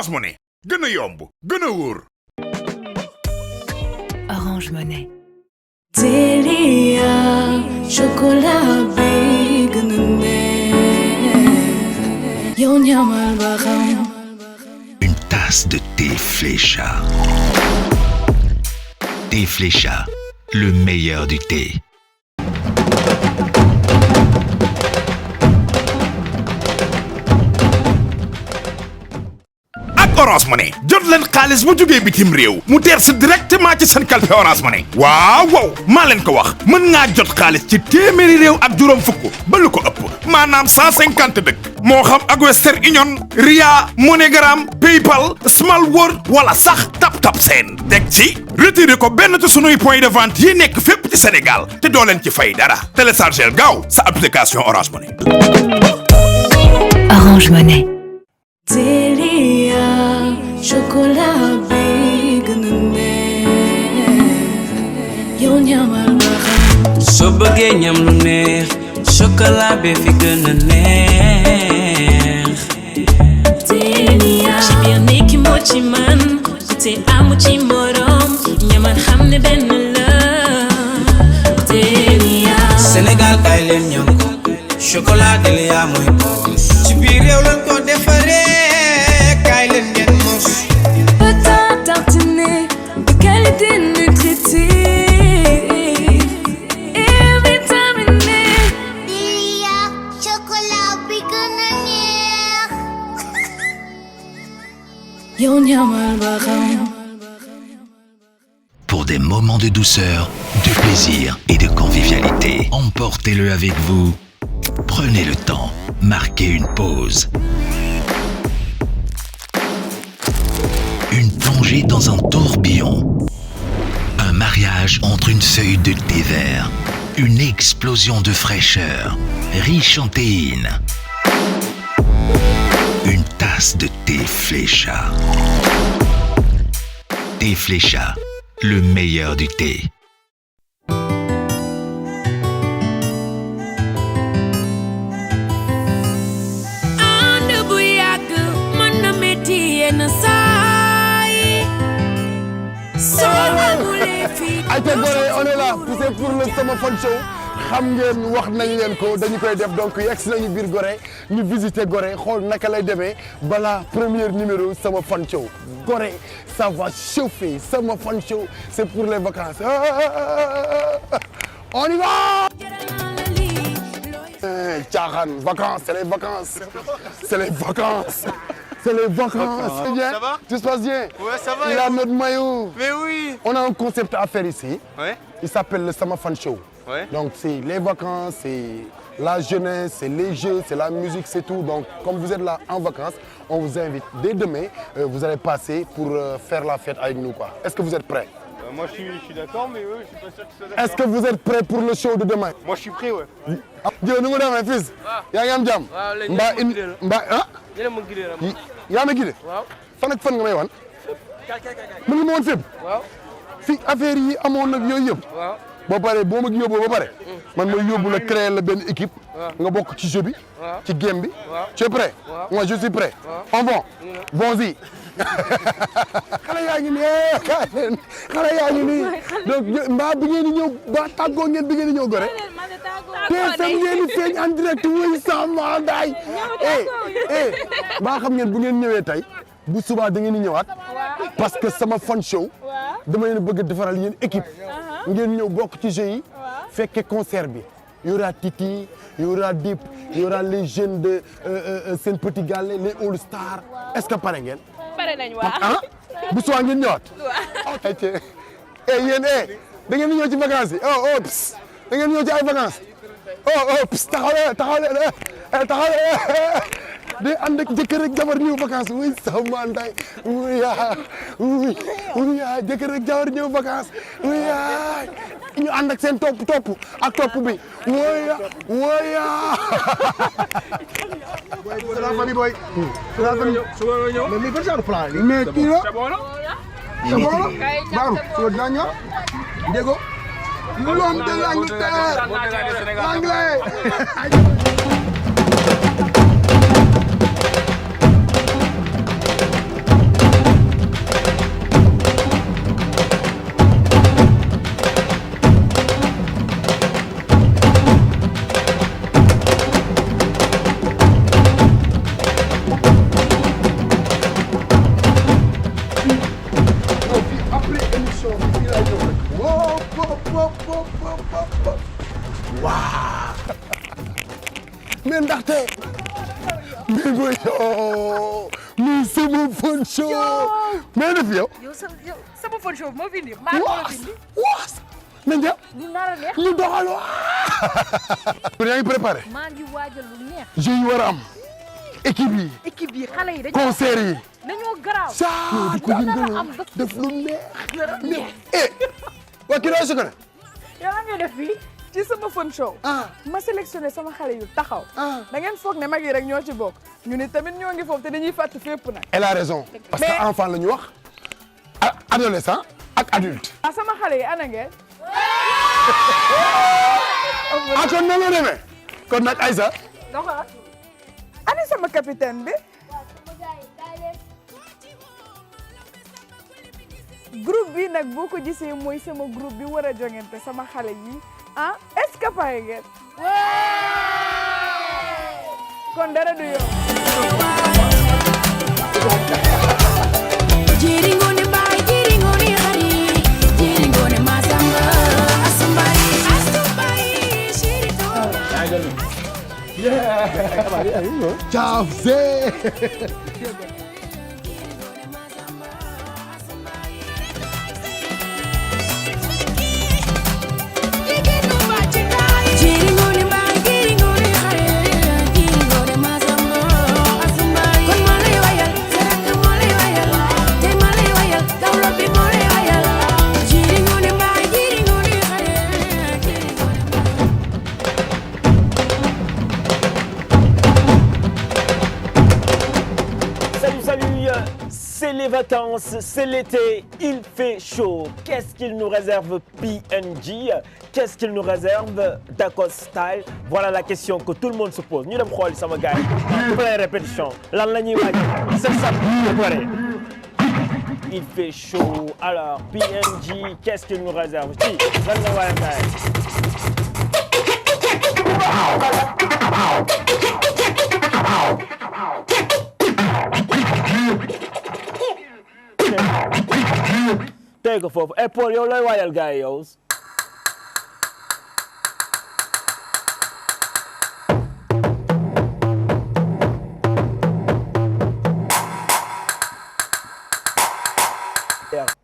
Orange Money gën a yomb gën a wóor. Orange Money. Delia, chocolat bi gën a neex yow ñamal ba xam. Une tasse de thé Flécha. Thé Flécha, le meilleur du thé. Orange Money jot leen xaalis bu jógee bitim réew mu teer si directement ci seen kalpe Orange Money waaw maa leen ko wax mën ngaa jot xaalis ci téeméeri réew ak juróom fukk ba lu ko ëpp maanaam 150 dëkk moo xam ak Western Union Ria MoneyGram PayPal Small World wala sax Tap Send teg ci retiré ko benn ci sunuy point de vente yi nekk fépp ci Sénégal te doo leen ci fay dara téléchargeel gaaw sa application Orange Money. Orange Money. Delia, chocolat bi gën a neex yow ñamal ba xam. soo bëggee ñam lu neex chocolat bi fi gën a neex. Delia, ci biir nekki moo ci man te amu ci morom ñamal xam ne benn la. Delia, Sénégal kay leen ñam ko chocolat Delia mooy ci biir réew lañ ko defaree kay leen ngeen mos. pâte tartinée de qualité nutritive et vitaminée. Delia, chocolat bi gën a neex. yow ñamal ba xam. Pour des moments de douceur, de plaisir et de convivialité, emportez-le avec vous. Prenez le temps, marquez une pause. Une plongée dans un tourbillon. Un mariage entre une feuille de thé vert, une explosion de fraîcheur, riche en théine. Une tasse de thé Flécha. Thé Flécha, le meilleur du thé. ànd bu yàgg mën na metti yenn saay soo amulee fii. ayca gore on est là c'est pour le Sama Fan Show xam ngeen wax nañ leen ko dañu koy def donc yegsi nañu biir Gorée ñu visiter Gorée xool naka lay demee balaa premier numéro Sama Fan Show Gorée ça va chauffer Sama Fan Show c'est pour les vacances on y va. Caaxaan vacances c'est les vacances c'est les vacances. C'est les vacances. C'est bien. Ça va? Tout se passe bien? Ouais, ça va. Il a notre maillot. Mais oui. On a un concept à faire ici. Ouais. Il s'appelle le Sama Fan Show. Ouais. Donc c'est les vacances, c'est la jeunesse, c'est les jeux, c'est la musique, c'est tout. Donc comme vous êtes là en vacances, on vous invite dès demain. Vous allez passer pour faire la fête avec nous, quoi. Est-ce que vous êtes prêts? Moi je suis d'accord, mais eux je suis pas sûr qu'ils soient d'accord. Est-ce que vous êtes prêts pour le show de demain? Moi je suis prêt, ouais. Dieu, nous sommes fils. Yaa ngi am jàmm. Mbaa ah. Yaa ma gide. Fan ak fan nga may wan. Mu ngi ma woon fépp. Fi affaire yi amoon nag yooyu yëpp. Boo paree boo ma yóbboo ba pare. Man ma yóbbu la créer la benn équipe. Nga bokk ci jeu bi. ci game bi. Tu es prêt? Moi je suis prêt. On va. Vas-y. Xale yaa ngi nii xale yaa ngi nii donc mbaa bi ngeen di ñëw ba tàggoo ngeen bi ngeen di ñëw Gorée. TFM ngeen di feeñ en direct wuy sama daay. mbaa xam ngeen bu ngeen ñëwee tey bu subaa da ngeen di ñëwaat. parce que Sama Fan Show. dama leen bëgg a defaral yéen équipe. ngeen ñëw bokk ci jeu yi. fekke concert bi. Il y aura Titi, il y aura Dip, il y aura les jeunes de Sen Petit Gallé, les All Stars. Est-ce que pare ngeen? pare nañu waaw. ah bu soobee ngeen ñëwaat. waaw. yéen da ngeen di ñëw ci vacances yi oh pss da ngeen di ñëw ci ay vacances oh pss taxaw di ànd ak jëkkër ak jabar ñëw vacances wuy sama nday wuya jëkkër ak jabar ñëw vacances wuya ñu ànd ak seen topp ak topp bi wuya c'est la famille boy c'est la famille mais mi ban genre plan mais kii la c'est bon baaru suba dinaa ñëw dégo l'homme de l'Angleterre l'anglais mais booy mais sama fun show mais def yow sama fun show moo fi indi maa ko fi indi waas na njëkk lu nar a neex lu doxal yaa ngi préparé maa ngi waajal lu neex jeux yi war a am équipe yi xale yi dañoo concert yi dañoo garaaw saa di ko yëngal def lu neex waa kii laa sukkandiku yow la ngay def fii ci sama fun show ma sélectionné sama xale yu taxaw da ngeen foog ne mag yi rek ñoo ci bokk ñu ne tamit ñoo ngi foofu te dañuy fàtt fépp nag elle a raison parce que enfant la ñu wax adolescent ak adulte sama xale yi ana ngeen kon na la demee kon nag Aïssa doxal ani sama capitaine bi groupe bi nag boo ko gisee mooy sama groupe bi war a jongante sama xale yi est-ce que pare ngeen kon dara du yow Jiringone bay jiringone hari jiringone masamba asumbai shirito ciao zé jiringone bay jiringone hari jiringone masamba asumbai kon malay wayal sarak malay wayal te malay wayal dawlo bi malay wayal jiringone bay jiringone hari Salut, c'est les vacances, c'est l'été, il fait chaud. Qu'est-ce qu'il nous réserve PNG? Qu'est-ce qu'il nous réserve Dako Style? Voilà la question que tout le monde se pose. Nous sommes quoi, sama gars? Plein répétition. Lan la ñuy waaj. C'est ça. Il fait chaud. Alors, PNG, qu'est-ce qu'il nous réserve? Ci, lan la waay gars? Tey ko foofu Paul yow looy waayal gars yi yow.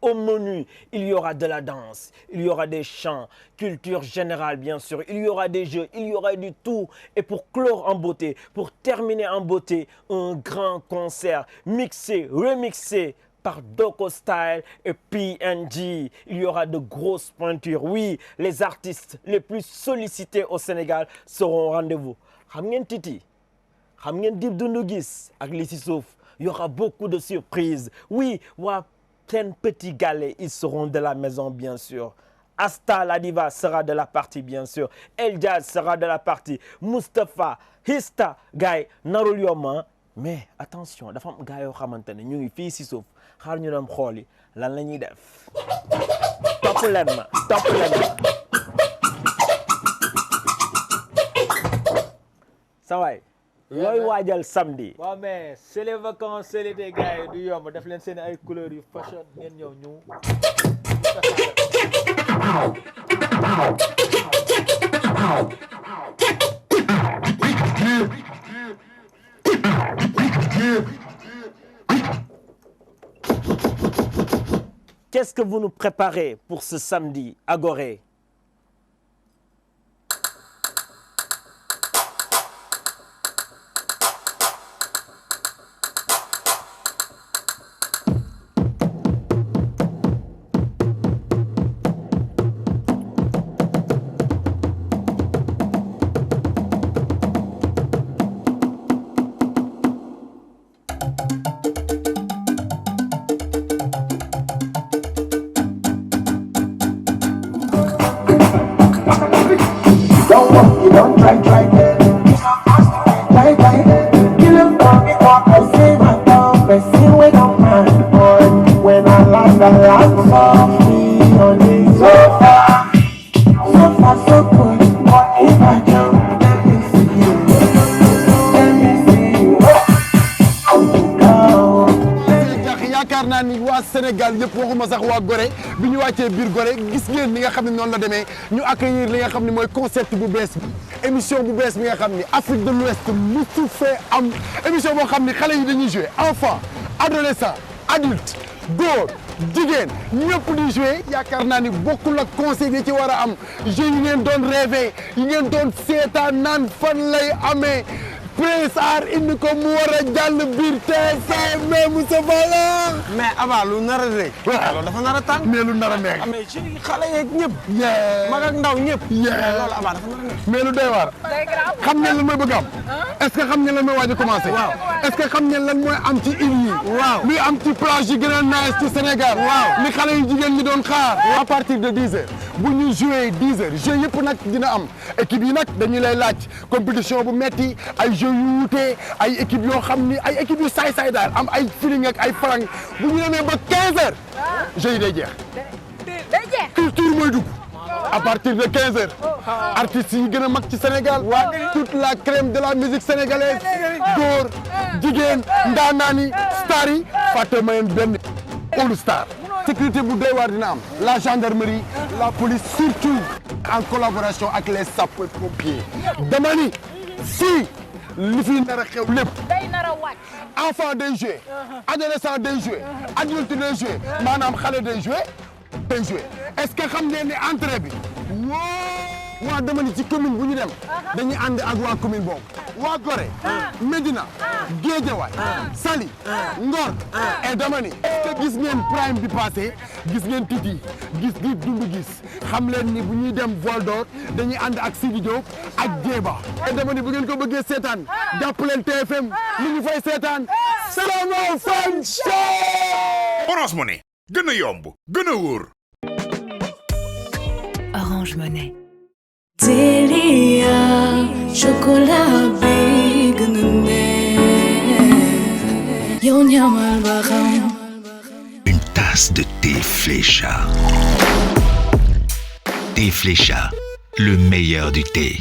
Au menu, il y aura de la danse, il y aura des chants, culture générale bien sûr, il y aura des jeux, il y aura du tout. Et pour clore en beauté, pour terminer en beauté, un grand concert mixé, remixé par Doko Style et PNG. Il y aura de grosses pointures. Oui, les artistes les plus sollicités au Sénégal seront au rendez-vous. Xam ngeen Titi, xam ngeen Dip Doundou Guiss ak li ci suuf. Il y aura beaucoup de surprises. Oui, waa Sen Petit Gallé, ils seront de la maison bien sûr. Asta la diva sera de la partie bien sûr. El Jazz sera de la partie. Moustapha, Hista, gars narul yomb. Mais attention, dafa am gars yoo xamante ne ñu ngi fii si suuf xaar ñu dem xooli lan la ñuy def. Topp leen ma. Sa waay looy waajal samedi. waaw mais c'est les vacances c'est l'été gars yi du yomb def leen seen ay couleurs yu fashion ngeen ñëw ñu. Qu'est-ce que vous nous préparez pour ce samedi à Gorée? Don't try, kill him for me, I say my dog, person we don't mind, boy. When I land soft, me on the sofa, so good, but if I jump, let me see you, yaakaar naa ni waa Sénégal yëpp waxuma sax waa Gorée bi ñu wàccee biir Gorée gis ngeen ni nga xam ne noonu la demee ñu accueillir li nga xam ne mooy concept bu bees bi émission bu bees bi nga xam ni Afrique de l'Ouest musu fee am émission boo xam ni xale yi dañuy jouer enfant adolescent adulte góor jigéen ñëpp di jouer yaakaar naa ni bokkul ak conseil yi ci war a am jeux yi ngeen doon rêvé yi ngeen doon seetaan naan fan lay amee Prince Art indi ko mu war a jàll biir TFM mais Moussa Bala. mais Aba lu nar a rëy. loolu dafa nar a tàng. mais lu nar a neex. mais ci xale yeeg ñëpp. mag ak ndaw ñëpp. loolu Aba dafa nar a neex. mais lu doy waar. xam ngeen lan mooy bëgg am. est-ce que xam ngeen lan mooy waaj a commencé. waaw est-ce que xam ngeen lan mooy am ci île yi. waaw luy am ci plage yi gën a nice ci Sénégal. waaw li xale yu jigéen ñi doon xaar. à partir de 10h bu ñu joué 10h jeu yëpp nag dina am équipe yi nag dañu lay laaj compétition bu metti ay jeux yu wuute ay équipe yoo xam ni ay équipe yu saay-saay daal am ay feeling ak ay farang bu ñu demee ba 15h jeux yi day jeex. culture mooy dugg. à partir de 15h artistes yi gën a mag ci Sénégal toute la crème de la musique sénégalaise góor jigéen ndaanaan yi star yi fàtte ma leen benn all star sécurité bu doy waar dina am la gendarmerie la police surtout en collaboration avec les sapeurs-pompiers dama ni fii li fi nar a xew lépp enfant day joué adolescent day joué adulte day joué maanaam xale day joué est-ce que xam ngeen ne entrée bi waa dama ni ci commune bu ñu dem dañuy ànd ak waa commune boobu waa Gorée Médina Guédiawaye Saly Ngor et dama ni te gis ngeen prime bi passé gis ngeen Titi gis gi dund gis xam leen ni bu ñuy dem Vol d'Or dañuy ànd ak Sidi Diop ak Jéba et dama ni bu ngeen ko bëggee seetaan jàpp leen TFM li ñu fay seetaan Salama Fan Show. Orange Money gën a yomb gën a wóor. Orange Money. Delia, chocolat bi gën a neex. Yow ñamal ba xam. Une tasse de thé Flécha. Thé Flécha, le meilleur du thé.